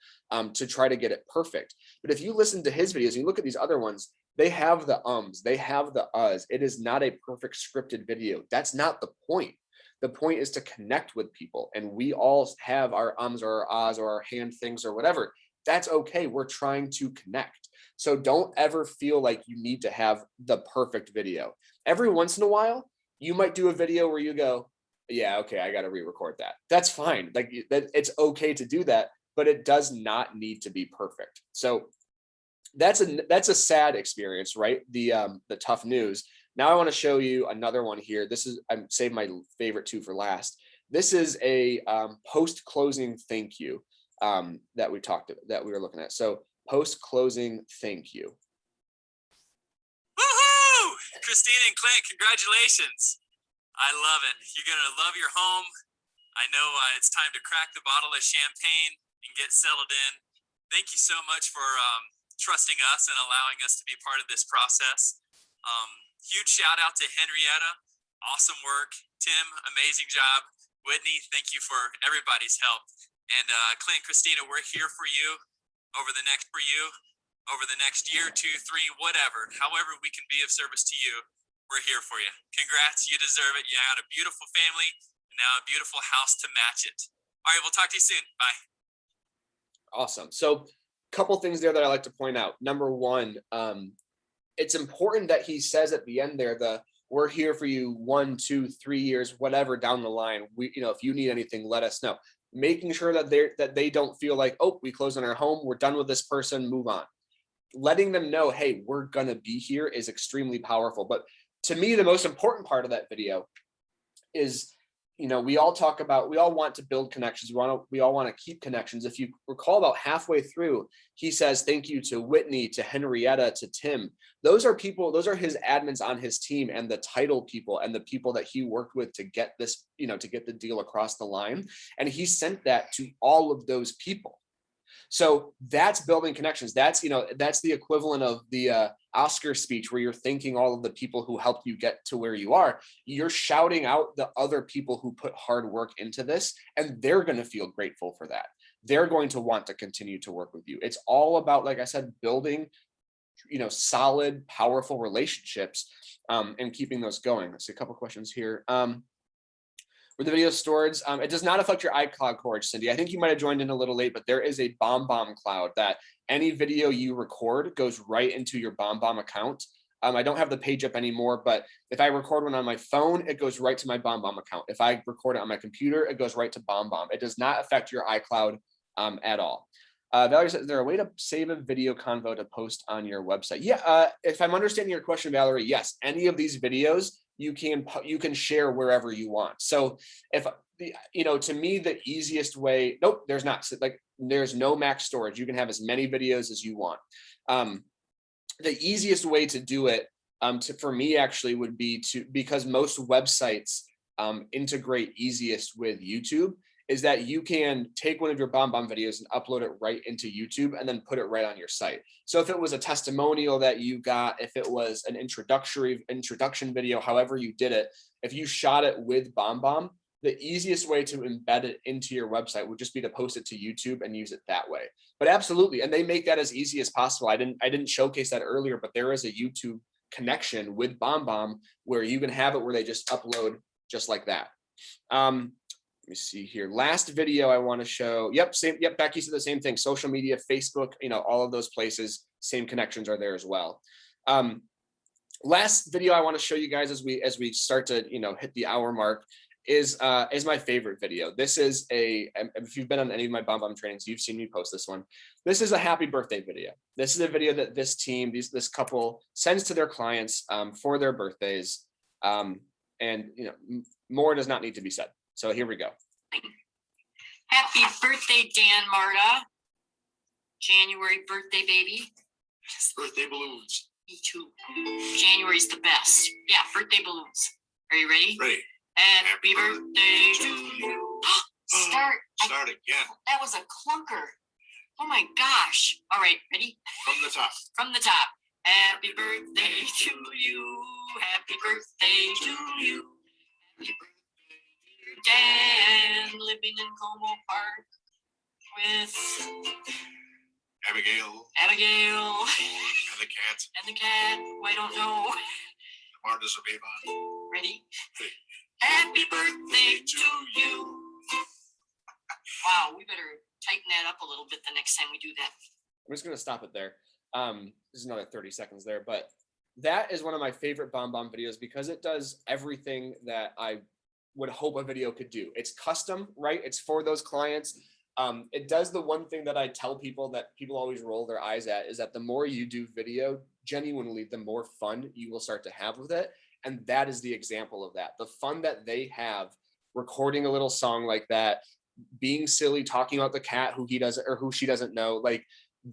to try to get it perfect. But if you listen to his videos and you look at these other ones, they have the ums, they have the uhs. It is not a perfect scripted video. That's not the point. The point is to connect with people, and we all have our ums or our ahs or our hand things or whatever. That's okay. We're trying to connect. So don't ever feel like you need to have the perfect video. Every once in a while, you might do a video where you go, yeah, okay, I got to re-record that. That's fine. Like, it's okay to do that, but it does not need to be perfect. So that's a sad experience, right? The tough news. Now I want to show you another one here. I'm saving my favorite 2 for last. This is a post-closing thank you that we were looking at. So post-closing thank you. Woohoo! Christina and Clint, congratulations. I love it. You're going to love your home. I know it's time to crack the bottle of champagne and get settled in. Thank you so much for trusting us and allowing us to be part of this process. Huge shout out to Henrietta. Awesome work. Tim, amazing job. Whitney, thank you for everybody's help. And Clint, Christina, we're here for you over the next year, 2, 3, whatever. However we can be of service to you, we're here for you. Congrats, you deserve it. You got a beautiful family and now a beautiful house to match it. All right, we'll talk to you soon. Bye. Awesome. So a couple things there that I like to point out. Number one, it's important that he says at the end there, we're here for you 1, 2, 3 years, whatever down the line. If you need anything, let us know. Making sure that they don't feel like, oh, we closed on our home, we're done with this person, move on. Letting them know, hey, we're gonna be here is extremely powerful. But to me, the most important part of that video is, we all want to build connections. We all want to keep connections. If you recall, about halfway through, he says thank you to Whitney, to Henrietta, to Tim. Those are his admins on his team, and the title people and the people that he worked with to get this, to get the deal across the line. And he sent that to all of those people. So that's building connections. That's the equivalent of the Oscar speech where you're thanking all of the people who helped you get to where you are. You're shouting out the other people who put hard work into this, and they're going to feel grateful for that. They're going to want to continue to work with you. It's all about, like I said, building, solid, powerful relationships and keeping those going. Let's see a couple questions here. Were the videos stored? It does not affect your iCloud storage, Cindy. I think you might have joined in a little late, but there is a BombBomb cloud that any video you record goes right into your BombBomb account. I don't have the page up anymore, but if I record one on my phone, it goes right to my BombBomb account. If I record it on my computer, it goes right to BombBomb. It does not affect your iCloud at all. Valerie says, is there a way to save a video convo to post on your website? Yeah, if I'm understanding your question, Valerie, yes. Any of these videos you can share wherever you want. So if, to me, the easiest way, nope, there's not. There's no max storage. You can have as many videos as you want. The easiest way to do it for me actually would be because most websites integrate easiest with YouTube, is that you can take one of your BombBomb videos and upload it right into YouTube and then put it right on your site. So if it was a testimonial that you got, if it was an introduction video, however you did it, if you shot it with BombBomb, the easiest way to embed it into your website would just be to post it to YouTube and use it that way. But absolutely, and they make that as easy as possible. I didn't showcase that earlier, but there is a YouTube connection with BombBomb where you can have it where they just upload just like that. Let me see here. Last video I want to show. Yep, same. Yep, Becky said the same thing. Social media, Facebook, all of those places, same connections are there as well. Last video I want to show you guys as we start to hit the hour mark is my favorite video. This is if you've been on any of my BombBomb trainings, you've seen me post this one. This is a happy birthday video. This is a video that this team, this couple sends to their clients for their birthdays. And more does not need to be said. So here we go. Happy birthday, Dan Marta. January birthday, baby. Birthday balloons. Me too. January's the best. Yeah, birthday balloons. Are you ready? Ready. Happy birthday to you. Start. Start again. That was a clunker. Oh my gosh. All right, ready? From the top. From the top. Happy birthday to you. Happy birthday to you. Happy birthday, dear Dan, living in Como Park with Abigail. Abigail And the cat. and the cat, who I don't know. Marta's a baby. Ready? Ready. Happy birthday to you. Wow, we better tighten that up a little bit the next time we do that. I'm just going to stop it there. There's another 30 seconds there, but that is one of my favorite BombBomb videos because it does everything that I would hope a video could do. It's custom, right? It's for those clients. It does the one thing that I tell people that people always roll their eyes at is that the more you do video, genuinely, the more fun you will start to have with it. And that is the example of that. The fun that they have recording a little song like that, being silly, talking about the cat who he doesn't or who she doesn't know, like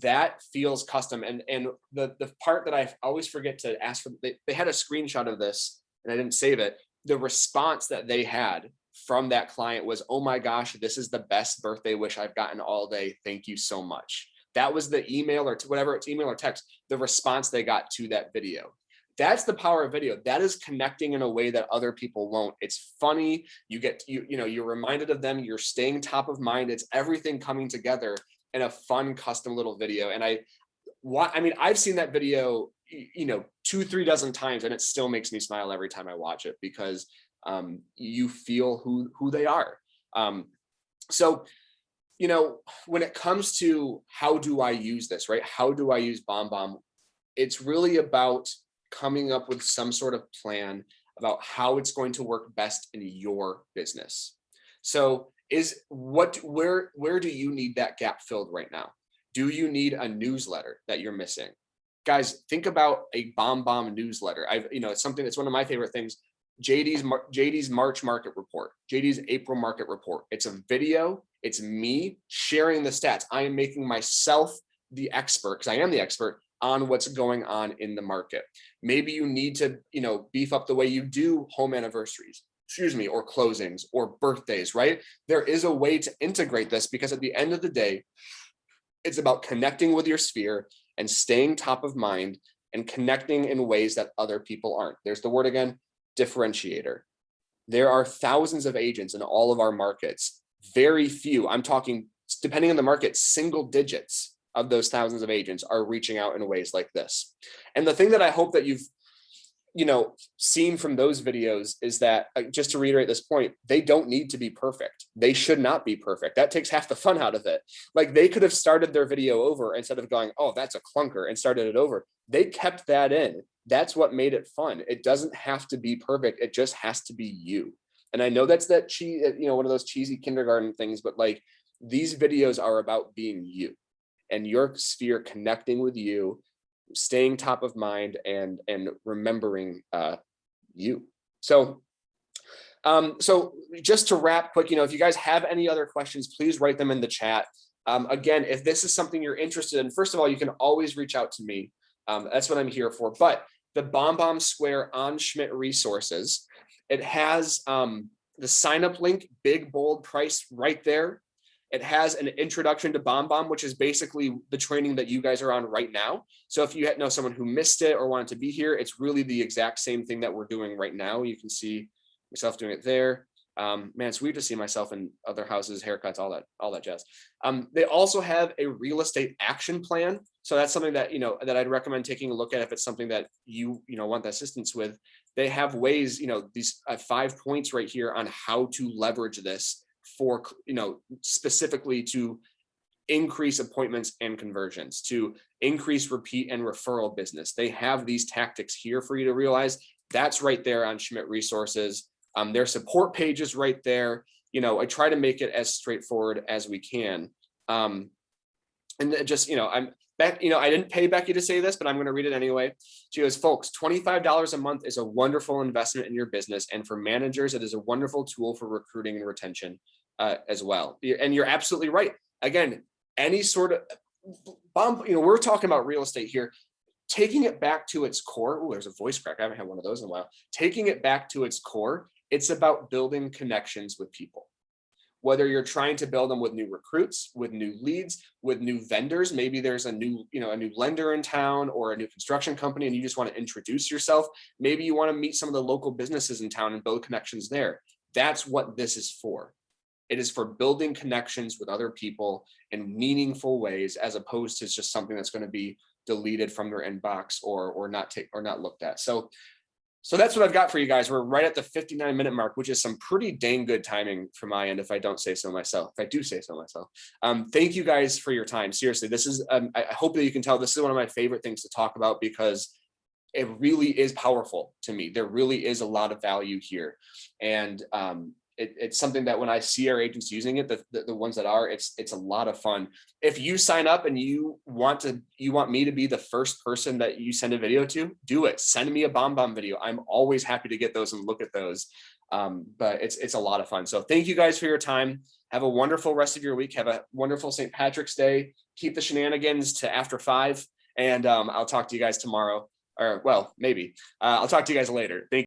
that feels custom. And the part that I always forget to ask for, they had a screenshot of this and I didn't save it. The response that they had from that client was, oh my gosh, this is the best birthday wish I've gotten all day. Thank you so much. That was the email or whatever it's email or text, the response they got to that video. That's the power of video. That is connecting in a way that other people won't. It's funny. You're reminded of them. You're staying top of mind. It's everything coming together in a fun, custom little video. And I've seen that video, 2-3 dozen times, and it still makes me smile every time I watch it because you feel who they are. So, when it comes to how do I use this, right? How do I use BombBomb? It's really about coming up with some sort of plan about how it's going to work best in your business. So where do you need that gap filled right now? Do you need a newsletter that you're missing? Guys, think about a BombBomb newsletter. It's something that's one of my favorite things. JD's March market report, JD's April market report. It's a video. It's me sharing the stats. I am making myself the expert because I am the expert on what's going on in the market. Maybe you need to, beef up the way you do home anniversaries, or closings or birthdays, right? There is a way to integrate this because at the end of the day, it's about connecting with your sphere and staying top of mind and connecting in ways that other people aren't. There's the word again, differentiator. There are thousands of agents in all of our markets. Very few, I'm talking, depending on the market, single digits of those thousands of agents are reaching out in ways like this. And the thing that I hope that you've, seen from those videos is that, just to reiterate this point, they don't need to be perfect. They should not be perfect. That takes half the fun out of it. Like they could have started their video over instead of going, oh, that's a clunker, and started it over. They kept that in. That's what made it fun. It doesn't have to be perfect. It just has to be you. And I know that's one of those cheesy kindergarten things, but like these videos are about being you and your sphere connecting with you, staying top of mind and remembering you. So just to wrap quick, if you guys have any other questions, please write them in the chat. Again, if this is something you're interested in, first of all, you can always reach out to me. That's what I'm here for. But the BombBomb Square on Schmidt resources, it has the sign up link, big, bold price right there. It has an introduction to BombBomb, which is basically the training that you guys are on right now. So if you know someone who missed it or wanted to be here, it's really the exact same thing that we're doing right now. You can see myself doing it there. Man, it's weird to see myself in other houses, haircuts, all that jazz. They also have a real estate action plan. So that's something that, that I'd recommend taking a look at if it's something that you want the assistance with. They have ways, these 5 points right here on how to leverage this for, specifically to increase appointments and conversions, to increase repeat and referral business. They have these tactics here for you to realize. That's right there on Schmidt Resources. Their support page is right there. I try to make it as straightforward as we can. And just, I'm Beck, I didn't pay Becky to say this, but I'm going to read it anyway. She goes, folks, $25 a month is a wonderful investment in your business. And for managers, it is a wonderful tool for recruiting and retention as well. And you're absolutely right. Again, any sort of bomb, we're talking about real estate here. Taking it back to its core. Oh, there's a voice crack. I haven't had one of those in a while. Taking it back to its core. It's about building connections with people. Whether you're trying to build them with new recruits, with new leads, with new vendors, maybe there's a new lender in town or a new construction company and you just want to introduce yourself. Maybe you want to meet some of the local businesses in town and build connections there. That's what this is for. It is for building connections with other people in meaningful ways, as opposed to just something that's going to be deleted from their inbox or not looked at. So that's what I've got for you guys. We're right at the 59-minute mark, which is some pretty dang good timing from my end, if I don't say so myself. If I do say so myself. Thank you guys for your time. Seriously, this is, I hope that you can tell this is one of my favorite things to talk about because it really is powerful to me. There really is a lot of value here. And it's something that when I see our agents using it, the ones that are, it's a lot of fun. If you sign up and you want me to be the first person that you send a video to, do it. Send me a BombBomb video. I'm always happy to get those and look at those. But it's a lot of fun. So thank you guys for your time. Have a wonderful rest of your week. Have a wonderful St. Patrick's Day. Keep the shenanigans to after 5. And I'll talk to you guys tomorrow. Or well, maybe. I'll talk to you guys later. Thank you.